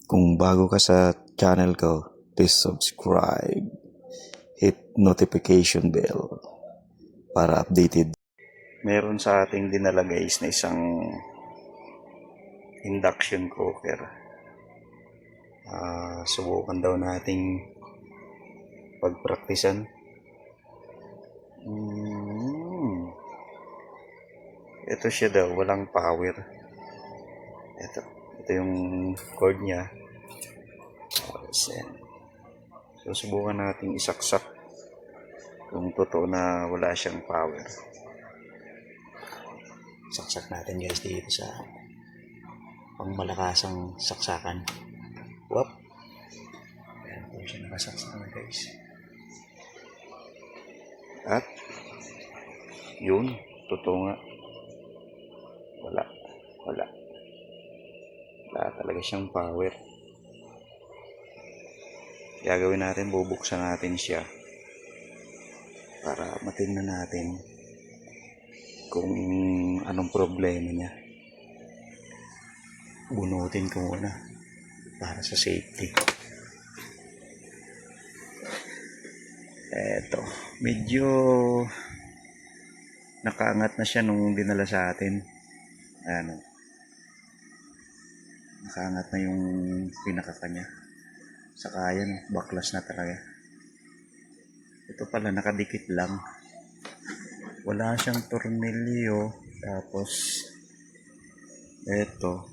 Kung bago ka sa channel ko, please subscribe. Hit notification bell para updated. Meron sa ating dinala guys na isang induction cooker. Subukan daw nating pagpraktisan. Ito siya daw, walang power. Ito yung cord niya. So subukan nating isaksak kung totoo na wala siyang power. Saksak natin guys dito sa pangmalakasang saksakan. Whoop. Ayan po siya nakasaksak na guys. At yun, totoo nga. Wala talaga siyang power. Gagawin natin, bubuksan natin siya para matingnan natin kung anong problema niya. Bunutin ko muna para sa safety. Eto, medyo nakaangat na siya nung dinala sa atin. Ano, nakaangat na yung pinakakanya. Saka yan, baklas na talaga. Ito pala, nakadikit lang. Wala siyang tornilyo. Tapos, eto,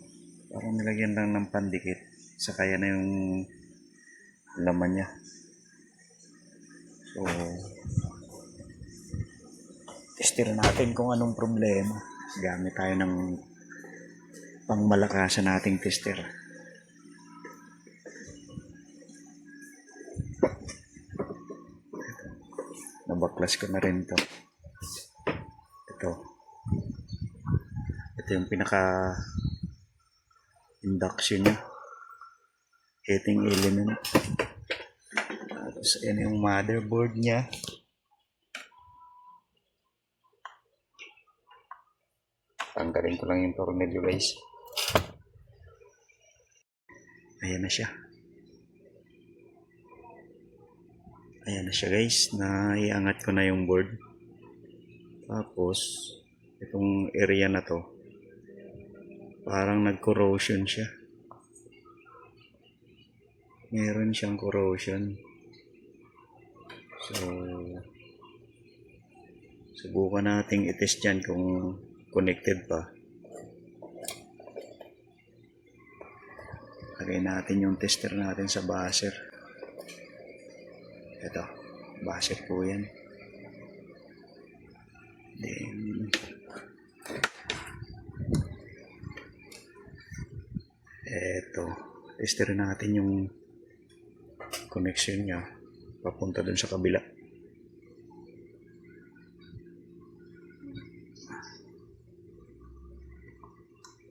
parang nilagyan lang ng pandikit. Saka yan na yung laman niya. So, tester natin kung anong problema. Gamit tayo ng pangmalakasan nating tester. Nabaklas ko na rin to. Ito yung pinaka induction niya, heating element. Tapos yan yung motherboard niya. Tanggalin ko lang yung tornilyo guys. Ayan na siya. Guys, naiangat ko na yung board. Tapos itong area na to, parang nag-corrosion siya. Meron siyang corrosion. So subukan nating i-test dyan kung connected pa. Lagay natin yung tester natin sa buzzer. Ito, buzzer po yan. Then eto, tester natin yung connection niya papunta dun sa kabila.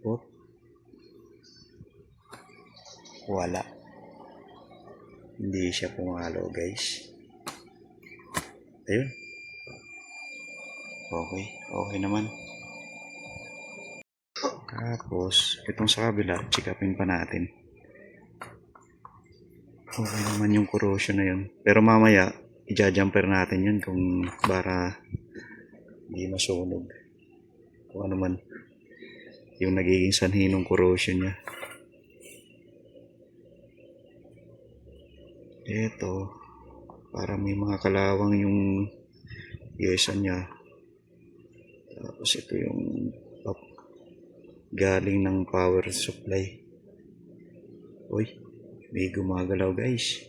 Oh, wala, hindi siya pumalo guys. Ayun, okay naman. Tapos itong sa kabila, check upin pa natin. Okay naman yung corrosion na yun, pero mamaya i-jumper natin yun kung para hindi masunog kung ano man yung nagiging sanhi ng corrosion niya. Ito, para may mga kalawang yung yesa niya. Tapos ito yung galing ng power supply. Uy, may gumagalaw guys.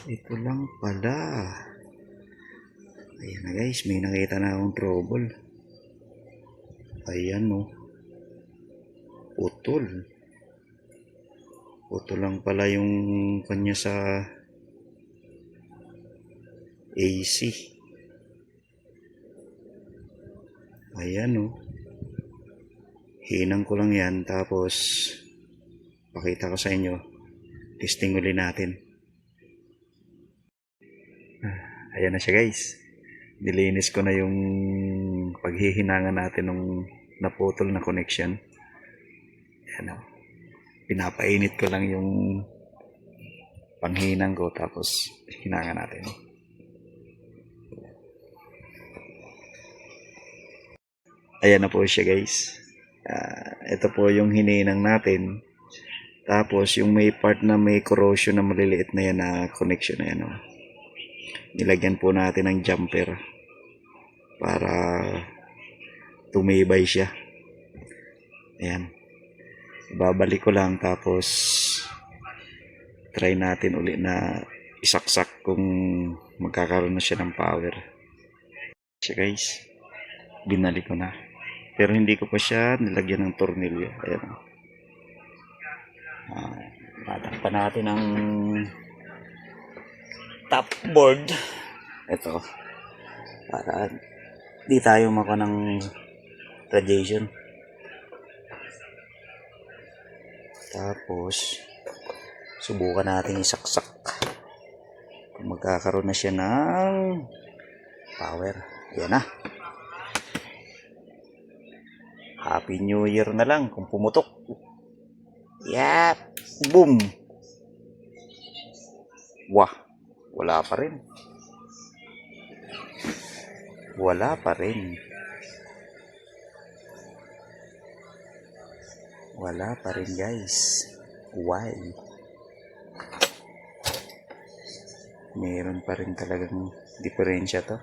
Ito lang pala. Ayan na guys, may nakita na akong trouble. Ayan o. Putol lang pala yung kanya sa AC. Ayan o. Hinang ko lang yan, tapos pakita ko sa inyo. Testing ulit natin. Ayan na siya guys. Nilinis ko na yung paghihinangan natin ng naputol na connection. Ayan o. Pinapainit ko lang yung panghinang ko tapos hinanga natin. Ayan na po siya guys. Ito po yung hininang natin. Tapos yung may part na may corrosion na maliliit na yan na connection na yan. Nilagyan po natin ng jumper para tumibay siya. Ayan. Babalik ko lang tapos try natin uli na isaksak kung magkakaroon na siya ng power. Siya guys. Binalik ko na. Pero hindi ko pa siya nilagyan ng tornilyo. Ayan. Tatakpan natin ang top board. Ito. Para di tayo maka ng radiation. Tapos subukan natin isaksak kung magkakaroon na siya ng power. Ayan na. Happy New Year na lang kung pumutok. Yap! Boom! Wah! Wala pa rin. Wala pa rin. Wala pa rin guys. Why? Meron pa rin talagang diferensya to.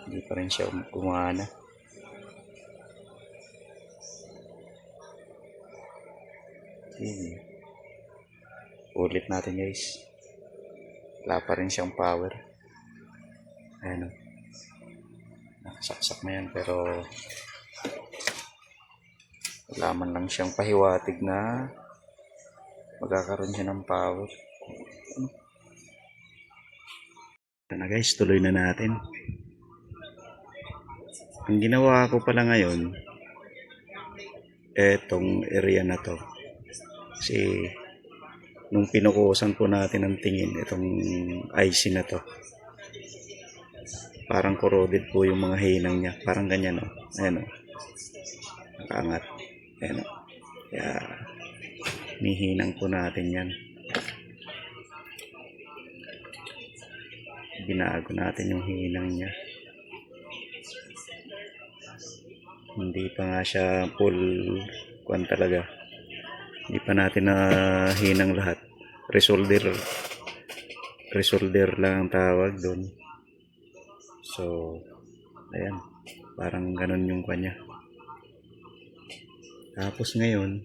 Hindi pa rin siya gumana. Okay. Ulit natin guys. Wala pa rin siyang power. Ayan o. Nakasaksak na yan pero wala man lang siyang pahiwatig na magkakaroon siya ng power. Ito na guys, tuloy na natin. Ang ginawa ko pala ngayon, etong area na to. Kasi nung pinukusan po natin ang tingin, itong IC na to, parang corroded po yung mga hinang niya. Parang ganyan o. Ayan o. Nakaangat. Ayan o. Kaya nihinang po natin yan. Binago natin yung hinang niya. Hindi pa nga siya full kuwan talaga. Hindi pa natin na hinang lahat. Resolder lang ang tawag doon. So, ayan. Parang ganun yung kanya. Tapos ngayon,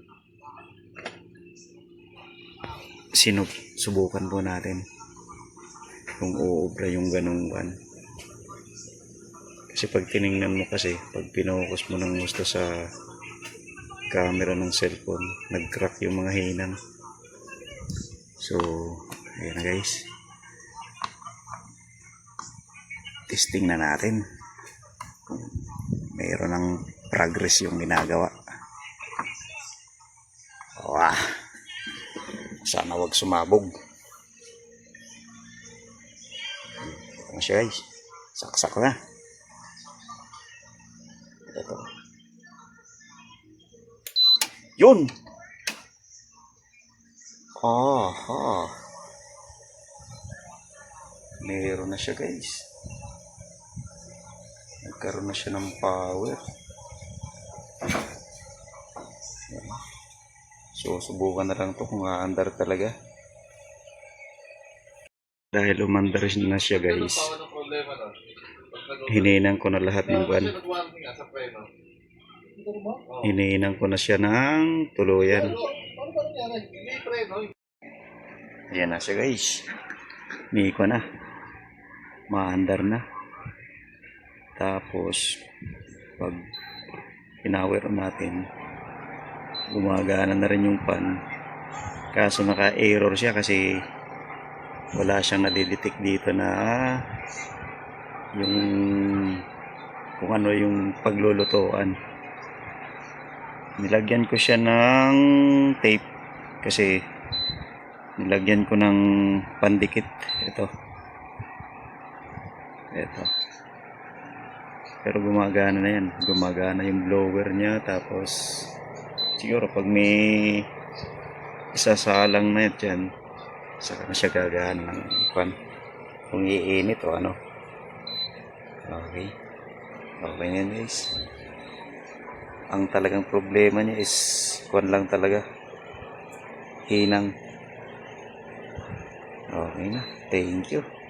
subukan po natin kung uubra yung ganung kwan. Kasi pag tiningnan mo kasi, pag pinukus mo ng gusto sa camera ng cellphone, nag-crack yung mga hinang. So, ayan na guys. Testing na natin kung mayroon ng progress yung ginagawa. Wah! Sana wag sumabog. Ito na siya guys. Saksak na. Ito. Yun! Aha! Meron na siya guys. Nagkaroon na siya ng power. So, subukan na lang to kung aandar talaga. Dahil umandar na siya guys, hininang ko na lahat ng buwan. Hininang ko na siya ng tuluyan. Ayan na siya guys. Hindi ko na. Maandar na. Tapos, pag pinower natin, gumagana na rin yung pan. Kaso naka-error siya kasi wala siyang nadidetect dito na yung kung ano yung paglulutuan. Nilagyan ko siya ng tape kasi nilagyan ko ng pandikit. Ito Pero gumagana na yan. Gumagana yung blower niya. Tapos, siguro pag may isasalang na yan dyan, saka na siya gagana ng pan. Kung iinit o ano. Okay. Okay na guys. Ang talagang problema niya is kwan lang talaga. Hinang. Okay na. Thank you.